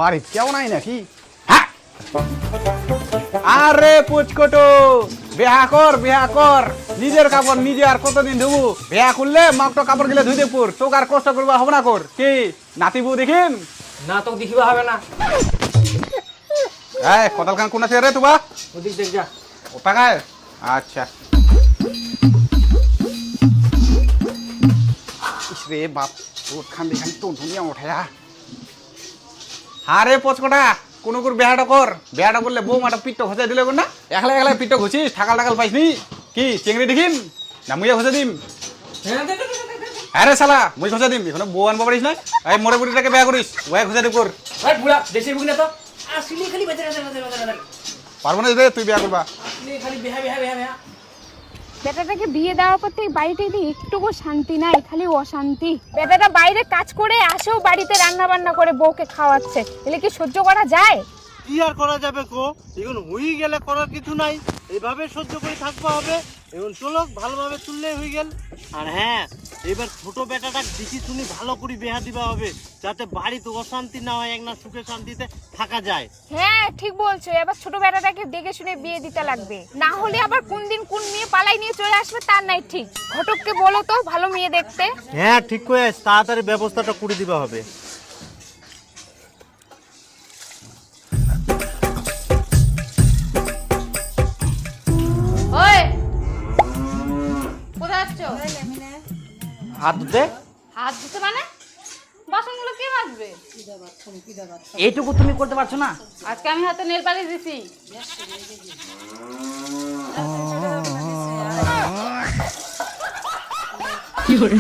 বাড়ি কেউ নাই নাকি? হ্যাঁ আরে পুচকটো বিয়া কর নিজের কাপড় নিজে আর কতদিন ধুবু? বিয়া করলে মাকটো কাপড় গেলে ধুইতে পুর তোকে আর কষ্ট করবা হবে না কর কি নাতি বউ দেখিন না তো দেখিবা হবে না। এই কোদাল খান কোন আছে রে তুবা ওদিক দেখ যা। ও টাকায় আচ্ছা ইসরে বাপ রোদ খান দেখান তো ধুনিয়া ওঠায়া আরে পচকটা কোন করে বেহাটা করলে বউ মাটা পিঠটা ঘষাই দিলে না একলা একলা পিঠটা ঘষিস ঠাকাল পাইসনি কি চেংড়ি দেখিন না মুইয়া ঘষে দিম আরে শালা মুই ঘষে দিম এখন বউ আনবো পারিস না এই মোরে বুড়িটাকে বেয়া করিস ওয়াই ঘষে দিব কর ভাই বুড়া দেশি বুক না তো আসলি খালি বেঁচে পারবো না রে তুই বিয়া করবা আসলি খালি বেহা বেটাটাকে বিয়ে দেওয়ার পর থেকে বাড়িতে একটুকু শান্তি নাই, খালি অশান্তি। বেটাটা বাইরে কাজ করে আসেও বাড়িতে রান্না বান্না করে বউকে খাওয়াচ্ছে, এলে কি সহ্য করা যায়? কি আর করা যাবে কো, এখন হয়ে গেলে করার কিছু নাই, এইভাবে সহ্য করে থাকতে হবে। এখন চলো ভালোভাবে তুললেই হয়ে গেল। আর হ্যাঁ, এবার ছোট বেটাটা দেখি শুনি ভালো করে বিয়া দিবা হবে, যাতে বাড়িতে অশান্তি না হয়, এক না সুখে শান্তিতে থাকা যায়। হ্যাঁ ঠিক বলছো, এবার ছোট বেটাটাকে দেখে শুনে বিয়ে দিতে লাগবে, না হলে আবার কোন দিন কোন মেয়ে পালাই নিয়ে চলে আসবে তার নাই ঠিক। ঘটককে বলো তো ভালো মেয়ে দেখতে। হ্যাঁ ঠিক করে তাড়াতাড়ি ব্যবস্থাটা করে দিবা হবে। ওই কোথায় যাচ্ছ? হাত ধুতে। হাত ধুতে মানে? বাসনগুলো কে মাজবে? এইটুকু তুমি করতে পারছো না? আজকে আমি হাতে নেল পালিশ দিছি। কি করে?